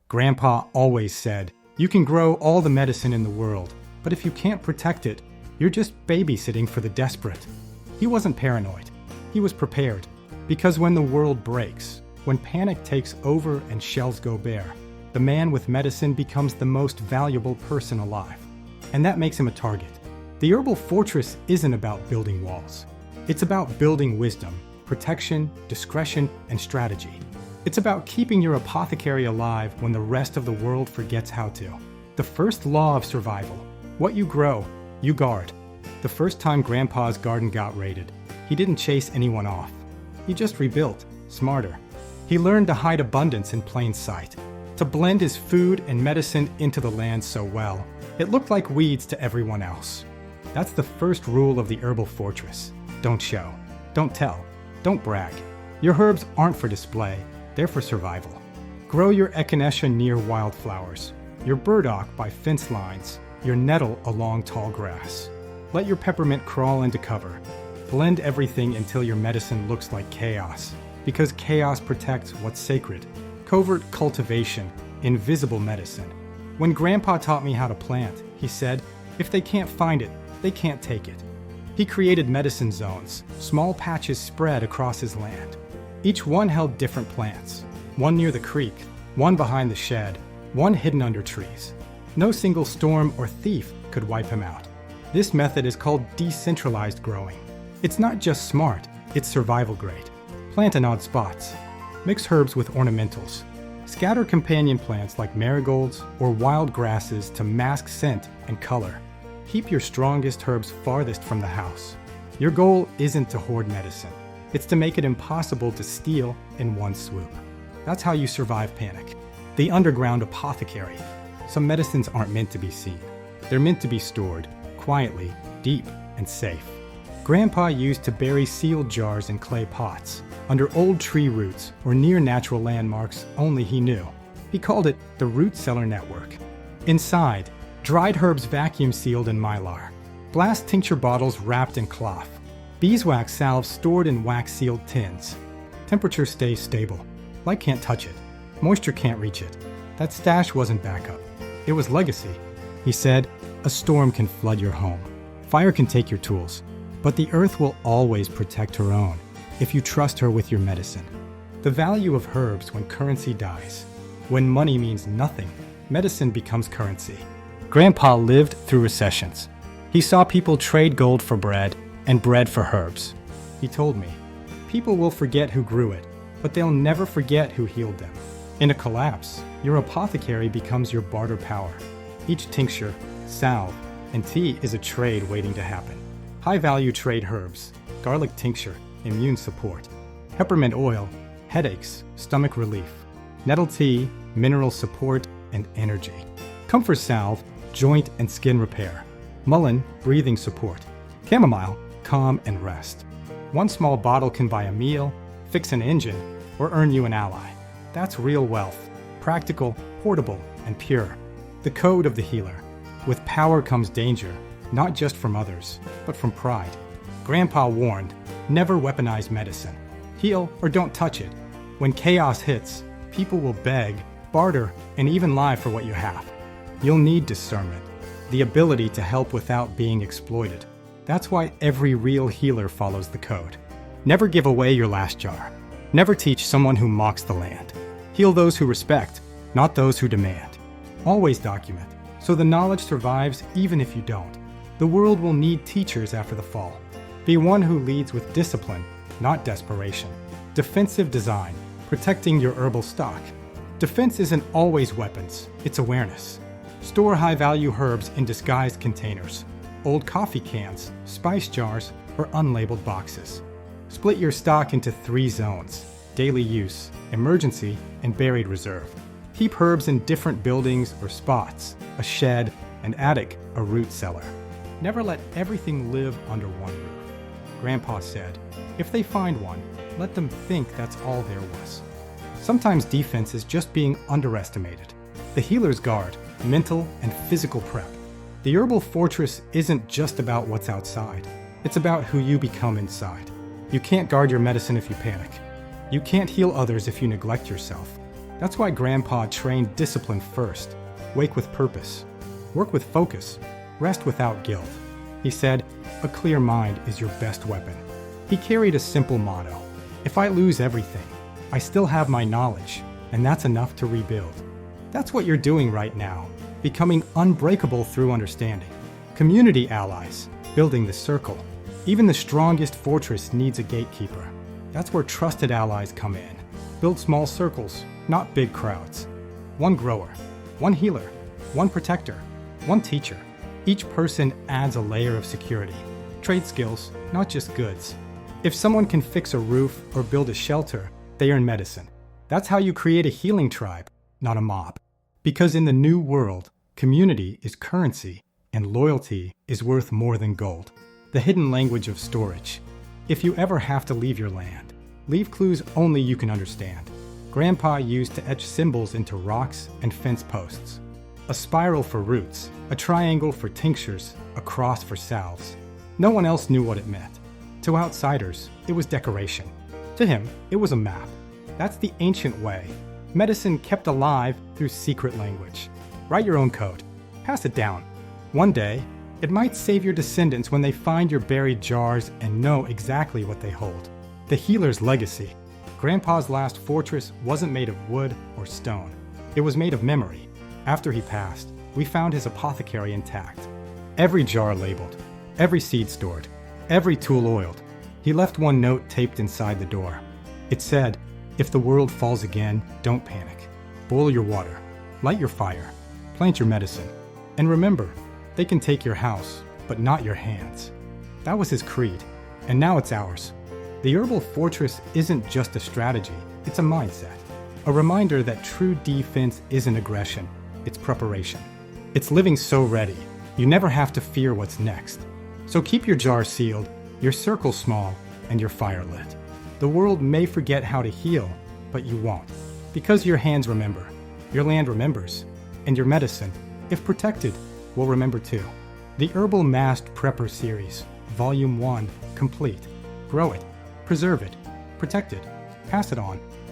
Grandpa always said, "You can grow all the medicine in the world, but if you can't protect it, you're just babysitting for the desperate." He wasn't paranoid. He was prepared. Because when the world breaks, when panic takes over and shelves go bare, the man with medicine becomes the most valuable person alive. And that makes him a target. The herbal fortress isn't about building walls. It's about building wisdom, protection, discretion, and strategy. It's about keeping your apothecary alive when the rest of the world forgets how to. The first law of survival: what you grow, you guard. The first time Grandpa's garden got raided, he didn't chase anyone off. He just rebuilt, smarter. He learned to hide abundance in plain sight, to blend his food and medicine into the land so well, it looked like weeds to everyone else. That's the first rule of the herbal fortress. Don't show, don't tell, don't brag. Your herbs aren't for display, they're for survival. Grow your echinacea near wildflowers, your burdock by fence lines, your nettle along tall grass. Let your peppermint crawl into cover. Blend everything until your medicine looks like chaos, because chaos protects what's sacred. Covert cultivation, invisible medicine. When Grandpa taught me how to plant, he said, if they can't find it, they can't take it. He created medicine zones, small patches spread across his land. Each one held different plants, one near the creek, one behind the shed, one hidden under trees. No single storm or thief could wipe him out. This method is called decentralized growing. It's not just smart, it's survival grade. Plant in odd spots. Mix herbs with ornamentals. Scatter companion plants like marigolds or wild grasses to mask scent and color. Keep your strongest herbs farthest from the house. Your goal isn't to hoard medicine. It's to make it impossible to steal in one swoop. That's how you survive panic. The underground apothecary. Some medicines aren't meant to be seen. They're meant to be stored, quietly, deep, and safe. Grandpa used to bury sealed jars in clay pots, under old tree roots or near natural landmarks only he knew. He called it the root cellar network. Inside, dried herbs vacuum sealed in mylar. Blast tincture bottles wrapped in cloth. Beeswax salve stored in wax-sealed tins. Temperature stays stable. Light can't touch it. Moisture can't reach it. That stash wasn't backup. It was legacy. He said, a storm can flood your home. Fire can take your tools. But the earth will always protect her own if you trust her with your medicine. The value of herbs when currency dies. When money means nothing, medicine becomes currency. Grandpa lived through recessions. He saw people trade gold for bread and bread for herbs. He told me, people will forget who grew it, but they'll never forget who healed them. In a collapse, your apothecary becomes your barter power. Each tincture, salve, and tea is a trade waiting to happen. High-value trade herbs, garlic tincture, immune support. Peppermint oil, headaches, stomach relief. Nettle tea, mineral support and energy. Comfort salve, joint and skin repair. Mullein, breathing support. Chamomile, calm and rest. One small bottle can buy a meal, fix an engine, or earn you an ally. That's real wealth. Practical, portable, and pure. The code of the healer. With power comes danger, not just from others, but from pride. Grandpa warned, never weaponize medicine. Heal or don't touch it. When chaos hits, people will beg, barter, and even lie for what you have. You'll need discernment, the ability to help without being exploited. That's why every real healer follows the code. Never give away your last jar. Never teach someone who mocks the land. Heal those who respect, not those who demand. Always document, so the knowledge survives even if you don't. The world will need teachers after the fall. Be one who leads with discipline, not desperation. Defensive design, protecting your herbal stock. Defense isn't always weapons, it's awareness. Store high-value herbs in disguised containers. Old coffee cans, spice jars, or unlabeled boxes. Split your stock into 3 zones: daily use, emergency, and buried reserve. Keep herbs in different buildings or spots: a shed, an attic, a root cellar. Never let everything live under one roof. Grandpa said, if they find one, let them think that's all there was. Sometimes defense is just being underestimated. The healer's guard, mental and physical prep. The herbal fortress isn't just about what's outside. It's about who you become inside. You can't guard your medicine if you panic. You can't heal others if you neglect yourself. That's why Grandpa trained discipline first. Wake with purpose. Work with focus. Rest without guilt. He said, "A clear mind is your best weapon." He carried a simple motto: if I lose everything, I still have my knowledge, and that's enough to rebuild. That's what you're doing right now, becoming unbreakable through understanding. Community allies, building the circle. Even the strongest fortress needs a gatekeeper. That's where trusted allies come in. Build small circles, not big crowds. One grower, one healer, one protector, one teacher. Each person adds a layer of security. Trade skills, not just goods. If someone can fix a roof or build a shelter, they earn medicine. That's how you create a healing tribe, not a mob. Because in the new world, community is currency and loyalty is worth more than gold. The hidden language of storage. If you ever have to leave your land, leave clues only you can understand. Grandpa used to etch symbols into rocks and fence posts. A spiral for roots, a triangle for tinctures, a cross for salves. No one else knew what it meant. To outsiders, it was decoration. To him, it was a map. That's the ancient way. Medicine kept alive through secret language. Write your own code. Pass it down. One day, it might save your descendants when they find your buried jars and know exactly what they hold. The healer's legacy. Grandpa's last fortress wasn't made of wood or stone. It was made of memory. After he passed, we found his apothecary intact. Every jar labeled, every seed stored, every tool oiled. He left one note taped inside the door. It said, "If the world falls again, don't panic. Boil your water, light your fire, plant your medicine. And remember, they can take your house, but not your hands." That was his creed, and now it's ours. The Herbal Fortress isn't just a strategy, it's a mindset. A reminder that true defense isn't aggression, it's preparation. It's living so ready, you never have to fear what's next. So keep your jar sealed, your circle small, and your fire lit. The world may forget how to heal, but you won't. Because your hands remember, your land remembers, and your medicine, if protected, will remember too. The Herbal Masked Prepper Series, Volume 1, complete. Grow it, preserve it, protect it, pass it on,